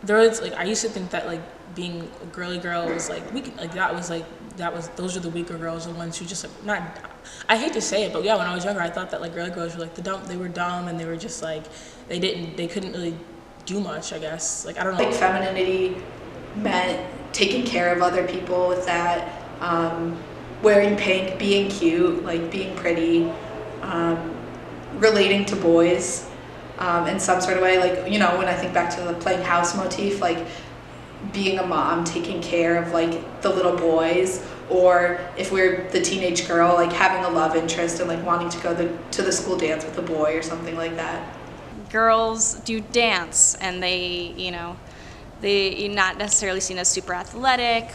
there was like I used to think that like being a girly girl was like weak, like those are the weaker girls, the ones who just like not. I hate to say it, but yeah, when I was younger, I thought that like girly girls were like they were dumb and they were just like they couldn't really do much. I guess like I don't know. Like femininity meant taking care of other people with that, wearing pink, being cute, like being pretty, relating to boys in some sort of way. Like, you know, when I think back to the playing house motif, like being a mom, taking care of like the little boys, or if we're the teenage girl, like having a love interest and like wanting to go to the school dance with a boy or something like that. Girls do dance, and they're not necessarily seen as super athletic,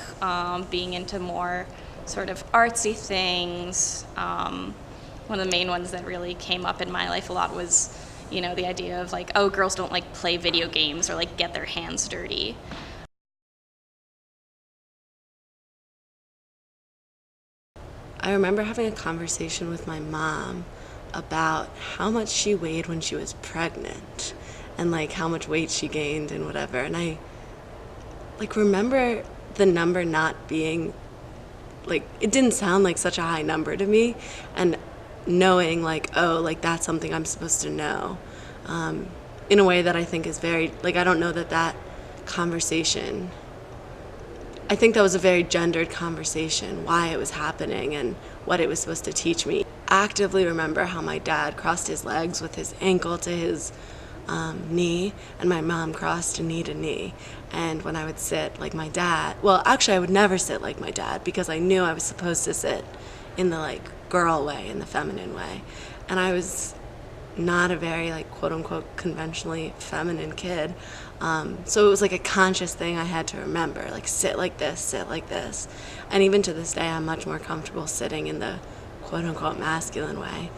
being into more sort of artsy things. One of the main ones that really came up in my life a lot was, the idea of like, oh, girls don't like play video games or like get their hands dirty. I remember having a conversation with my mom about how much she weighed when she was pregnant and like how much weight she gained and whatever. And I like remember the number not being like, it didn't sound like such a high number to me, and knowing like, oh, like that's something I'm supposed to know, in a way that I think is very, like, I don't know that conversation, I think that was a very gendered conversation, why it was happening and what it was supposed to teach me. Actively remember how my dad crossed his legs with his ankle to his knee, and my mom crossed knee to knee. And when I would sit like my dad, well, actually I would never sit like my dad because I knew I was supposed to sit in the like girl way, in the feminine way. And I was not a very like quote unquote conventionally feminine kid. So it was like a conscious thing I had to remember, like sit like this, sit like this. And even to this day, I'm much more comfortable sitting in the quote unquote masculine way.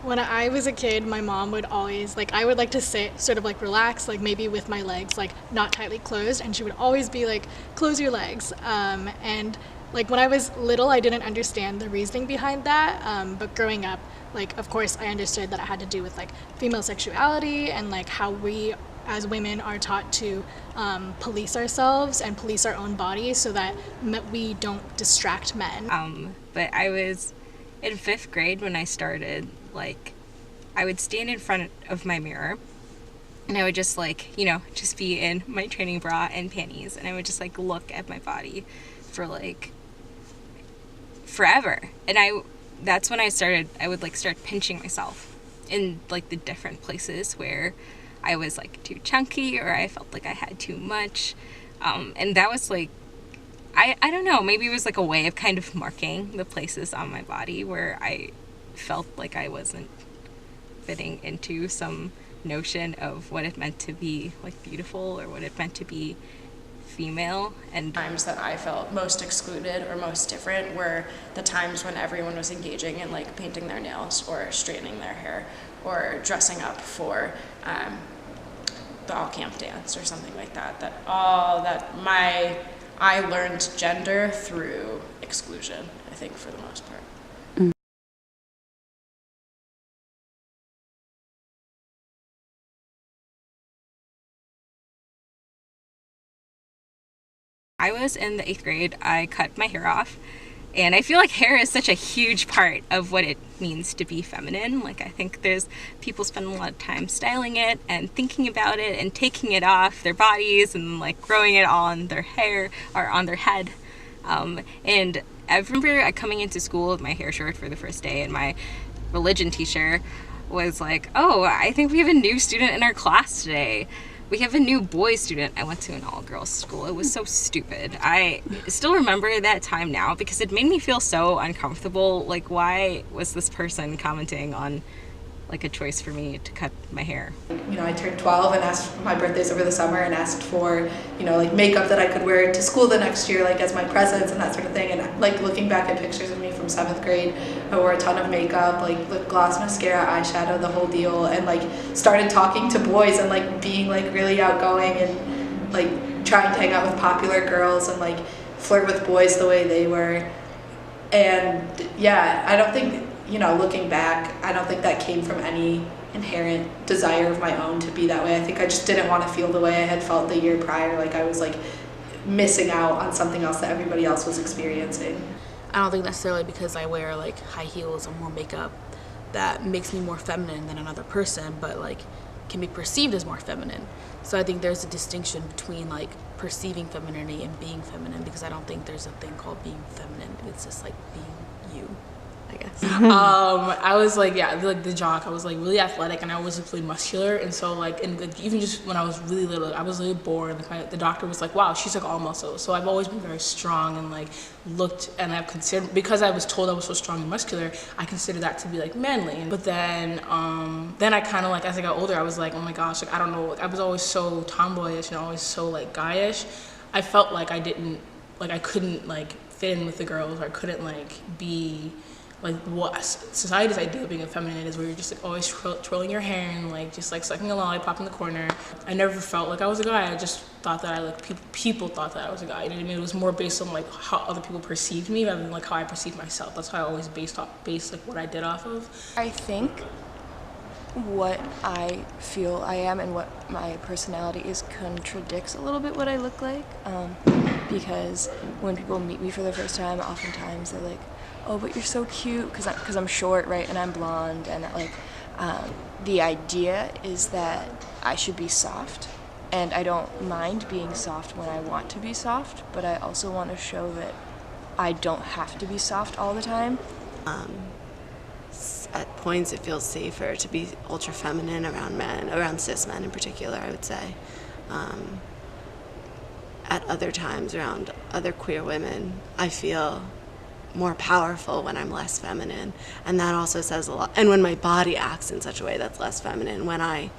When I was a kid, my mom would always, like, I would like to sit sort of like relaxed, like maybe with my legs like not tightly closed, and she would always be like, close your legs. And like when I was little, I didn't understand the reasoning behind that, but growing up, like, of course, I understood that it had to do with like female sexuality and like how we as women are taught to police ourselves and police our own bodies so that we don't distract men. But I was in 5th grade when I started, like, I would stand in front of my mirror and I would just like, just be in my training bra and panties, and I would just like look at my body for like forever. And that's when I would like start pinching myself in like the different places where I was like too chunky or I felt like I had too much. And that was like, I don't know, maybe it was like a way of kind of marking the places on my body where I felt like I wasn't fitting into some notion of what it meant to be like beautiful or what it meant to be female. And times that I felt most excluded or most different were the times when everyone was engaging in like painting their nails or straightening their hair or dressing up for the all camp dance or something like that. I learned gender through exclusion, I think, for the most part. I was in the 8th grade, I cut my hair off, and I feel like hair is such a huge part of what it means to be feminine. Like, I think people spend a lot of time styling it and thinking about it and taking it off their bodies and like growing it on their hair or on their head. And I remember coming into school with my hair short for the first day, and my religion teacher was like, oh, I think we have a new student in our class today. We have a new boy student. I went to an all-girls school. It was so stupid. I still remember that time now because it made me feel so uncomfortable. Like, why was this person commenting on like a choice for me to cut my hair? I turned 12 and asked, my birthday's over the summer, and asked for, like makeup that I could wear to school the next year, like as my presents and that sort of thing. And like looking back at pictures of me from 7th grade, I wore a ton of makeup, like lip gloss, mascara, eyeshadow, the whole deal, and like started talking to boys and like being like really outgoing and like trying to hang out with popular girls and like flirt with boys the way they were. And yeah, I don't think, looking back, I don't think that came from any inherent desire of my own to be that way. I think I just didn't want to feel the way I had felt the year prior, like I was like missing out on something else that everybody else was experiencing. I don't think necessarily because I wear like high heels or more makeup that makes me more feminine than another person, but like can be perceived as more feminine. So I think there's a distinction between like perceiving femininity and being feminine, because I don't think there's a thing called being feminine. It's just like being you, I guess. I was like, yeah, like the jock. I was like really athletic and I was really muscular, and so like, and like, even just when I was really little, I was really bored. Like the doctor was like, wow, she's like all muscle. So I've always been very strong and like looked, and I've considered, because I was told I was so strong and muscular, I considered that to be like manly. But then I kind of like, as I got older, I was like, oh my gosh, like I don't know, like I was always so tomboyish and always so like guyish. I felt like I couldn't like fit in with the girls, or I couldn't like be like what society's idea of being a feminine is, where you're just like always twirling your hair and like just like sucking a lollipop in the corner. I never felt like I was a guy. I just thought that I like people thought that I was a guy. You know what I mean? It was more based on like how other people perceived me rather than like how I perceived myself. That's how I always based like what I did off of. I think what I feel I am and what my personality is contradicts a little bit what I look like, because when people meet me for the first time, oftentimes they're like, oh, but you're so cute, because I'm short, right, and I'm blonde, and like the idea is that I should be soft, and I don't mind being soft when I want to be soft, but I also want to show that I don't have to be soft all the time. At points it feels safer to be ultra feminine around men, around cis men in particular, I would say. At other times around other queer women, I feel more powerful when I'm less feminine, and that also says a lot. And when my body acts in such a way that's less feminine, when I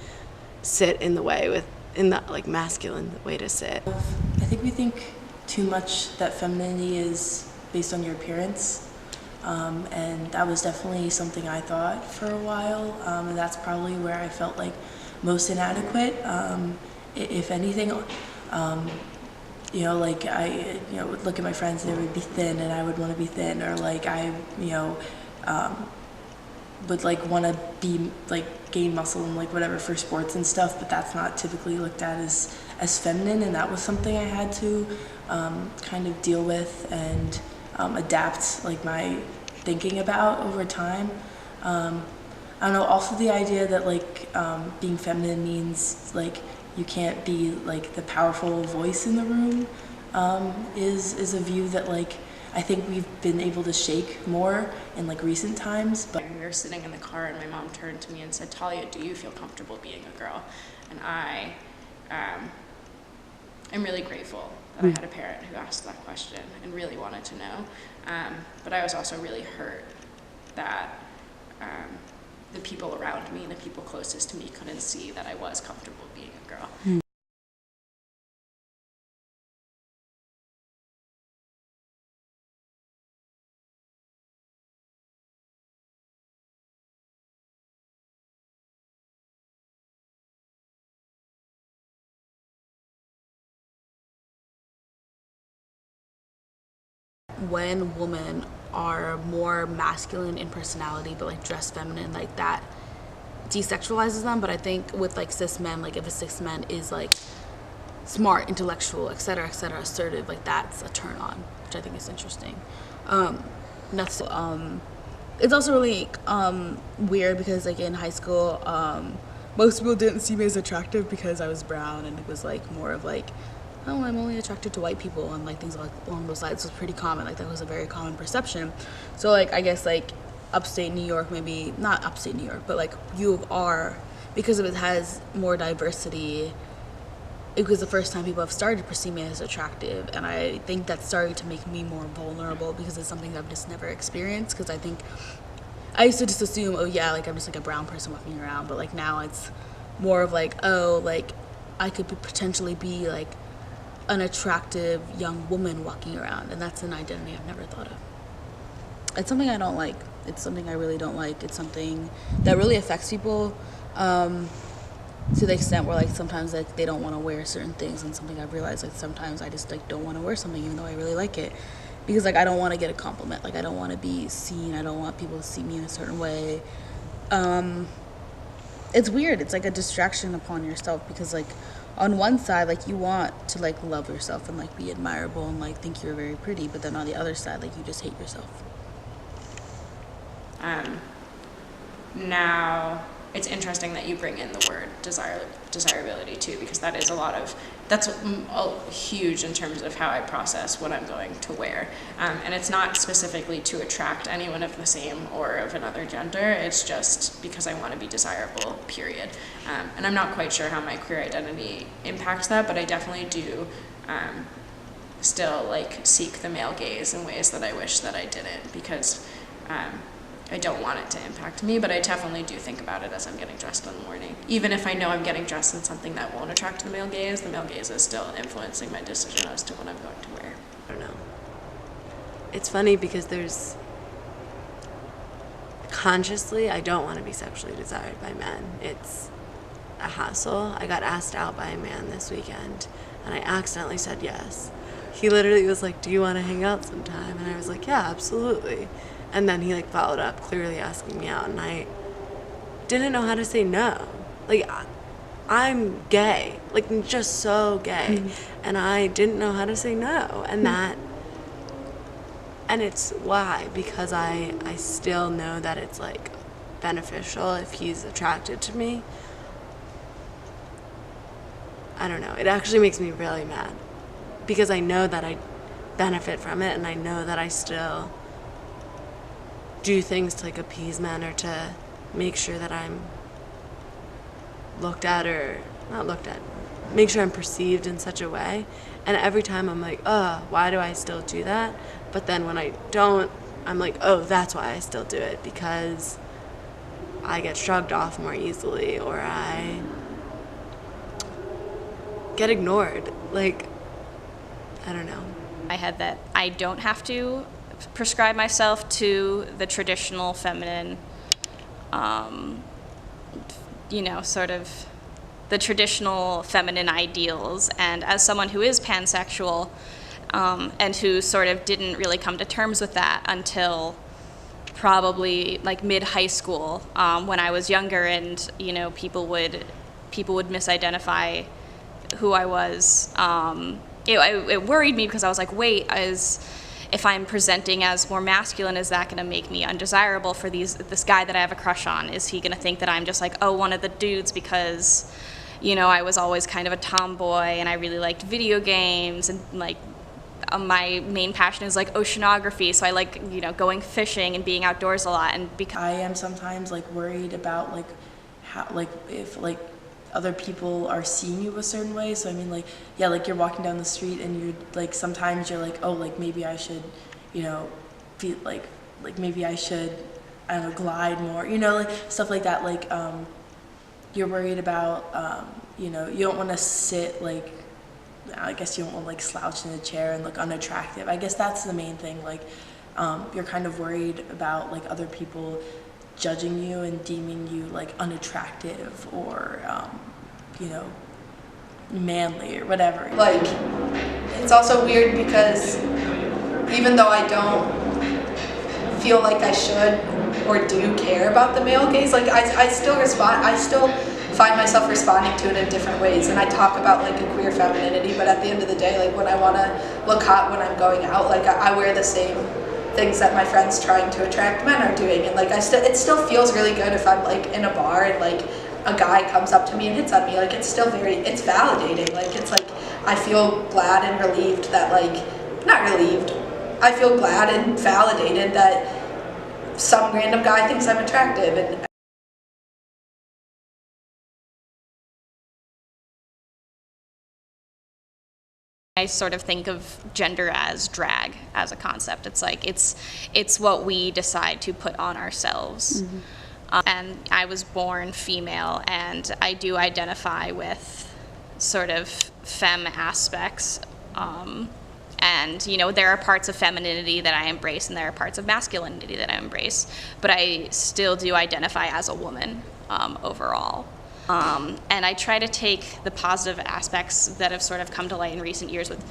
sit in the like masculine way to sit. I think we think too much that femininity is based on your appearance, and that was definitely something I thought for a while, and that's probably where I felt like most inadequate. If anything, you know, like I, you know, would look at my friends and they would be thin and I would want to be thin, or like I, you know, would like want to be like gain muscle and like whatever for sports and stuff, but that's not typically looked at as feminine, and that was something I had to kind of deal with and adapt like my thinking about over time. I don't know, also the idea that like being feminine means like you can't be like the powerful voice in the room is a view that like I think we've been able to shake more in like recent times. But we were sitting in the car and my mom turned to me and said, Talia, do you feel comfortable being a girl? And I am really grateful that I had a parent who asked that question and really wanted to know. But I was also really hurt that the people around me, the people closest to me, couldn't see that I was comfortable being a girl. When women are more masculine in personality but like dress feminine, like that desexualizes them. But I think with like cis men, like if a cis man is like smart, intellectual, etc., assertive, like that's a turn on, which I think is interesting. It's also really weird because like in high school, most people didn't see me as attractive because I was brown, and it was like more of like, oh, I'm only attracted to white people, and like things like along those lines was pretty common. Like that was a very common perception. So like I guess like upstate New York, maybe not upstate New York, but like U of R, because of it has more diversity, it was the first time people have started to perceive me as attractive, and I think that's starting to make me more vulnerable because it's something that I've just never experienced. Because I think I used to just assume, oh yeah, like I'm just like a brown person walking around, but like now it's more of like, oh, like I could potentially be like an attractive young woman walking around, and that's an identity I've never thought of. It's something I don't like. It's something I really don't like. It's something that really affects people to the extent where like sometimes like they don't want to wear certain things, and something I've realized like sometimes I just like don't want to wear something even though I really like it, because like I don't want to get a compliment, like I don't want to be seen, I don't want people to see me in a certain way. it's weird. It's like a distraction upon yourself, because like on one side, like you want to like love yourself and like be admirable and like think you're very pretty, but then on the other side, like you just hate yourself. Now, it's interesting that you bring in the word desirability too, because that is that's huge in terms of how I process what I'm going to wear. And it's not specifically to attract anyone of the same or of another gender, it's just because I want to be desirable, period. And I'm not quite sure how my queer identity impacts that, but I definitely do still like seek the male gaze in ways that I wish that I didn't, because I don't want it to impact me, but I definitely do think about it as I'm getting dressed in the morning. Even if I know I'm getting dressed in something that won't attract the male gaze is still influencing my decision as to what I'm going to wear. I don't know. It's funny because there's consciously, I don't want to be sexually desired by men. It's a hassle. I got asked out by a man this weekend, and I accidentally said yes. He literally was like, "Do you want to hang out sometime?" And I was like, "Yeah, absolutely." And then he like followed up, clearly asking me out, and I didn't know how to say no. Like, I'm gay, like just so gay, and I didn't know how to say no, and and it's why, because I still know that it's like beneficial if he's attracted to me. I don't know, it actually makes me really mad, because I know that I benefit from it, and I know that I still do things to like appease men or to make sure that I'm looked at, or not looked at, make sure I'm perceived in such a way. And every time I'm like, oh, why do I still do that? But then when I don't, I'm like, oh, that's why I still do it, because I get shrugged off more easily, or I get ignored. Like, I don't know. I had that I don't have to prescribe myself to the traditional feminine, sort of the traditional feminine ideals. And as someone who is pansexual, and who sort of didn't really come to terms with that until probably like mid-high school, when I was younger, and people would misidentify who I was. It worried me, because I was like, wait, if I'm presenting as more masculine, is that going to make me undesirable for this guy that I have a crush on? Is he going to think that I'm just like, oh, one of the dudes because, I was always kind of a tomboy and I really liked video games, and like my main passion is like oceanography, so I like, going fishing and being outdoors a lot. And because I am sometimes like worried about like how, like if like other people are seeing you a certain way. So I mean, like, yeah, like you're walking down the street and you're like, sometimes you're like, oh, like maybe I should, feel like maybe I should, I don't know, glide more, like stuff like that. Like, you're worried about, you don't want to sit like, I guess you don't want to like slouch in a chair and look unattractive. I guess that's the main thing. Like, you're kind of worried about like other people judging you and deeming you like unattractive or manly or whatever. Like, it's also weird because even though I don't feel like I should or do care about the male gaze, like I still find myself responding to it in different ways, and I talk about like a queer femininity, but at the end of the day, like when I want to look hot when I'm going out, like I wear the same things that my friends trying to attract men are doing, and like it still feels really good if I'm like in a bar and like a guy comes up to me and hits on me. Like, it's still it's validating. Like, it's like I feel glad and relieved that, like, not relieved, I feel glad and validated that some random guy thinks I'm attractive. And I sort of think of gender as drag as a concept. It's like it's what we decide to put on ourselves. Mm-hmm. And I was born female, and I do identify with sort of femme aspects. And there are parts of femininity that I embrace, and there are parts of masculinity that I embrace. But I still do identify as a woman overall. And I try to take the positive aspects that have sort of come to light in recent years with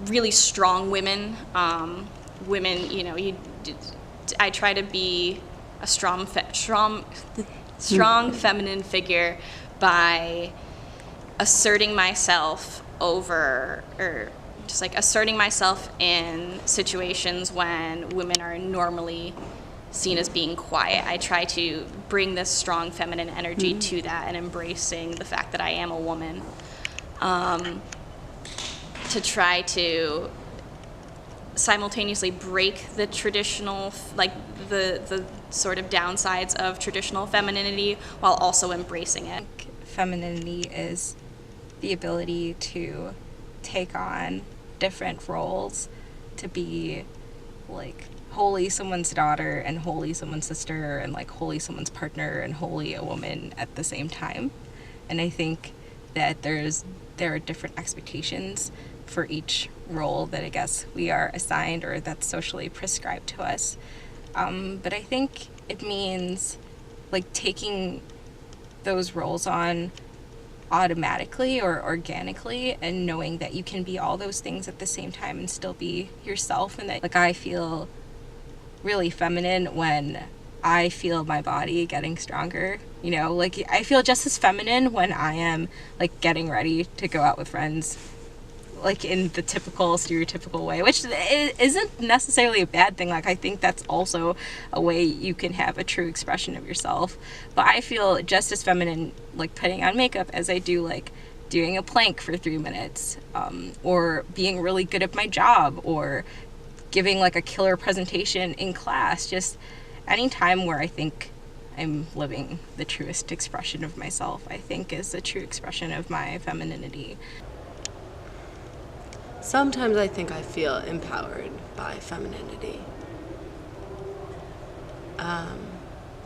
really strong women. I try to be a strong strong feminine figure by asserting myself over, or just like asserting myself in situations when women are normally seen as being quiet. I try to bring this strong feminine energy to that and embracing the fact that I am a woman, to try to simultaneously break the traditional, like the sort of downsides of traditional femininity while also embracing it. Femininity is the ability to take on different roles, to be like wholly someone's daughter and wholly someone's sister and like wholly someone's partner and wholly a woman at the same time. And I think that there are different expectations for each role that I guess we are assigned or that's socially prescribed to us. But I think it means like taking those roles on automatically or organically and knowing that you can be all those things at the same time and still be yourself, and that like I feel really feminine when I feel my body getting stronger, you know, like I feel just as feminine when I am like getting ready to go out with friends, like in the typical stereotypical way, which isn't necessarily a bad thing. Like I think that's also a way you can have a true expression of yourself. But I feel just as feminine like putting on makeup as I do like doing a plank for 3 minutes, or being really good at my job, or giving like a killer presentation in class. Just any time where I think I'm living the truest expression of myself, I think is a true expression of my femininity. Sometimes I think I feel empowered by femininity.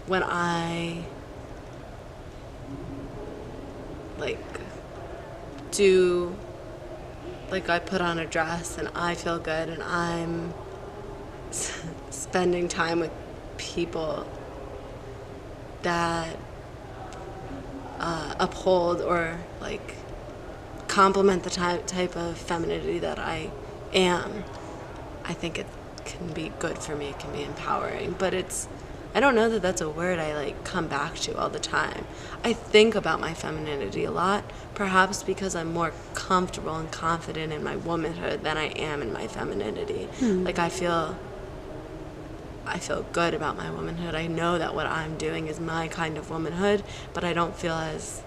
When I I put on a dress and I feel good and I'm spending time with people that uphold or like complement the type of femininity that I am, I think it can be good for me. It can be empowering, but I don't know that that's a word I like come back to all the time. I think about my femininity a lot, perhaps because I'm more comfortable and confident in my womanhood than I am in my femininity. Like I feel good about my womanhood. I know that what I'm doing is my kind of womanhood, but I don't feel as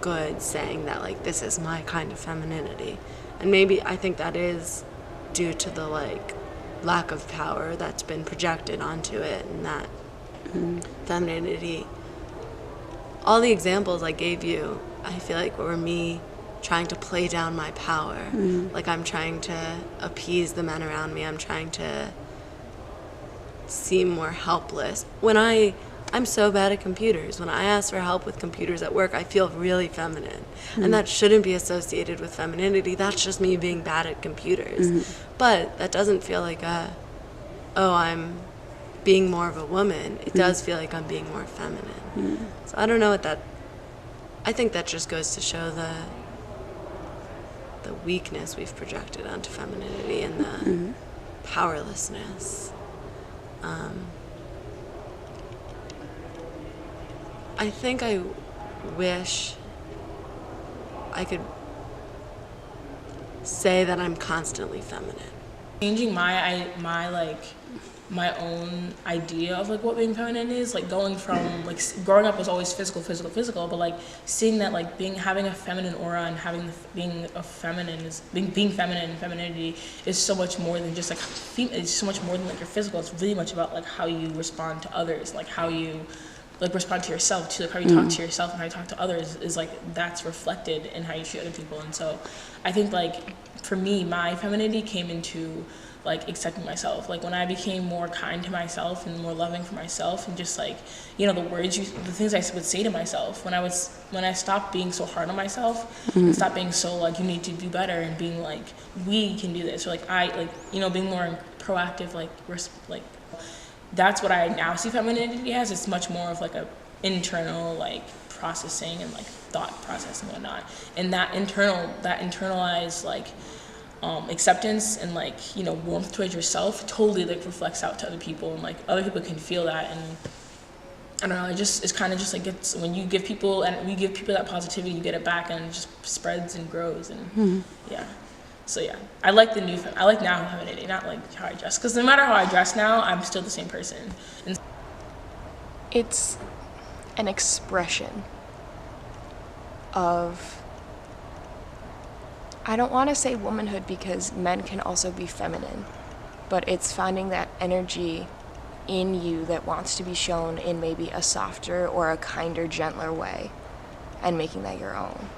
good saying that like this is my kind of femininity. And maybe I think that is due to the like lack of power that's been projected onto it, and that femininity, all the examples I gave you, I feel like were me trying to play down my power. Like I'm trying to appease the men around me. I'm trying to seem more helpless. When I'm so bad at computers. When I ask for help with computers at work, I feel really feminine. And that shouldn't be associated with femininity. That's just me being bad at computers. But that doesn't feel like I'm being more of a woman. It does feel like I'm being more feminine. So I don't know what I think that just goes to show the weakness we've projected onto femininity and the powerlessness. I think I wish I could say that I'm constantly feminine. Changing my own idea of like what being feminine is, like going from like growing up was always physical, but like seeing that like having a feminine aura and being feminine and femininity is so much more than just like it's so much more than like your physical. It's really much about like how you respond to others, like how you like respond to yourself too, like how you talk to yourself and how you talk to others is like that's reflected in how you treat other people. And so I think like for me, my femininity came into like accepting myself. Like when I became more kind to myself and more loving for myself, and just like, you know, the things I would say to myself when I stopped being so hard on myself and stopped being so like you need to do better and being like we can do this, or like being more proactive, like that's what I now see femininity as. It's much more of like a internal like processing and like thought process and whatnot, and that internalized like acceptance and like, you know, warmth towards yourself totally like reflects out to other people, and like other people can feel that. And I don't know, it's kind of just like, it's when you give people, and we give people that positivity, you get it back, and it just spreads and grows, and yeah. So yeah, I like now femininity, not like how I dress, because no matter how I dress now, I'm still the same person. And It's an expression of, I don't want to say womanhood because men can also be feminine, but it's finding that energy in you that wants to be shown in maybe a softer or a kinder, gentler way, and making that your own.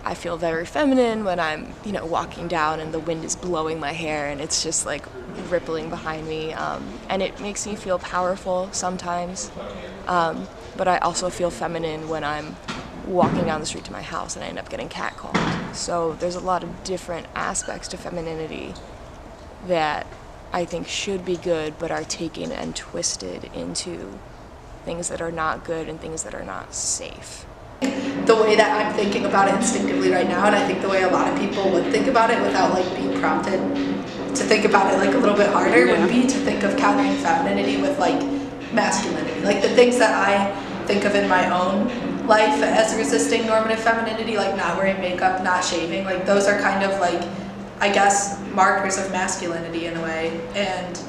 I feel very feminine when I'm, walking down and the wind is blowing my hair and it's just like rippling behind me, and it makes me feel powerful sometimes, but I also feel feminine when I'm walking down the street to my house and I end up getting catcalled. So there's a lot of different aspects to femininity that I think should be good, but are taken and twisted into things that are not good and things that are not safe. The way that I'm thinking about it instinctively right now, and I think the way a lot of people would think about it without like being prompted to think about it like a little bit harder, would be to think of countering femininity with like masculinity. Like the things that I think of in my own life as resisting normative femininity, like not wearing makeup, not shaving, like those are kind of like, I guess, markers of masculinity in a way. And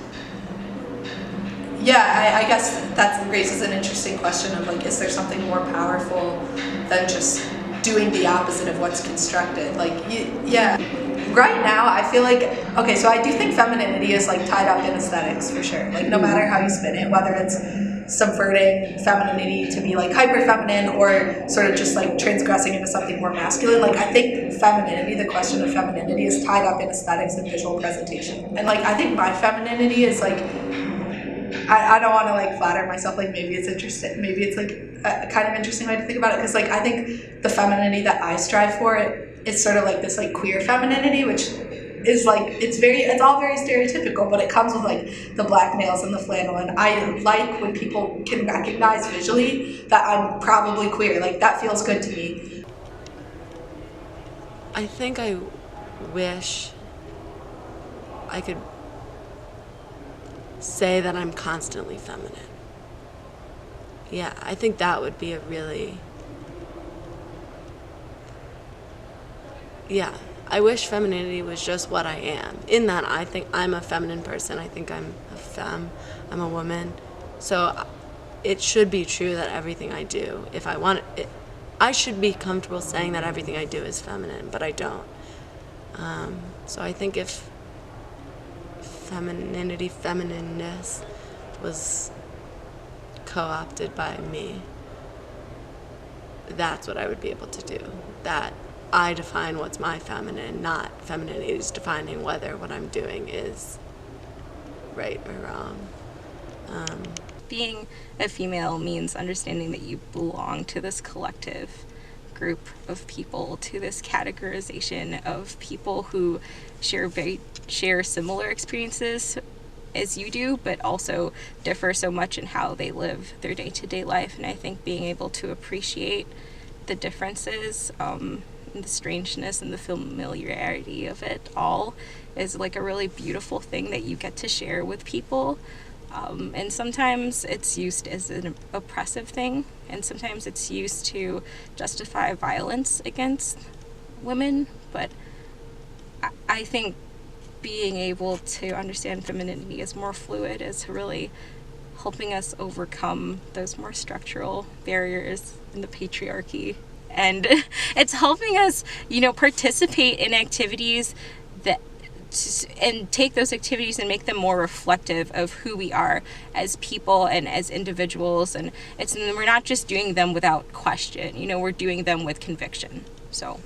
yeah, I guess that raises an interesting question of like, is there something more powerful than just doing the opposite of what's constructed? Like, yeah. Right now, I feel like, okay, so I do think femininity is like tied up in aesthetics for sure. Like no matter how you spin it, whether it's subverting femininity to be like hyper feminine or sort of just like transgressing into something more masculine, like I think femininity, the question of femininity, is tied up in aesthetics and visual presentation. And like I think my femininity is like, I don't want to like flatter myself, like maybe it's interesting, maybe it's like a kind of interesting way to think about it, because like I think the femininity that I strive for is sort of like this like queer femininity, which is like, it's all very stereotypical, but it comes with like the black nails and the flannel, and I like when people can recognize visually that I'm probably queer. Like that feels good to me. I think I wish I could say that I'm constantly feminine. Yeah, I think that would be a really, yeah, I wish femininity was just what I am. In that, I think I'm a feminine person. I think I'm a femme. I'm a woman. So it should be true that everything I do, if I want it, I should be comfortable saying that everything I do is feminine, but I don't. So I think if femininity, feminineness was co-opted by me, that's what I would be able to do. That I define what's my feminine, not femininity is defining whether what I'm doing is right or wrong. Being a female means understanding that you belong to this collective group of people, to this categorization of people who share similar experiences as you do, but also differ so much in how they live their day-to-day life. And I think being able to appreciate the differences, the strangeness and the familiarity of it all is like a really beautiful thing that you get to share with people. And sometimes it's used as an oppressive thing, and sometimes it's used to justify violence against women. But I think being able to understand femininity as more fluid is really helping us overcome those more structural barriers in the patriarchy. And it's helping us, participate in activities and take those activities and make them more reflective of who we are as people and as individuals. And we're not just doing them without question, we're doing them with conviction. So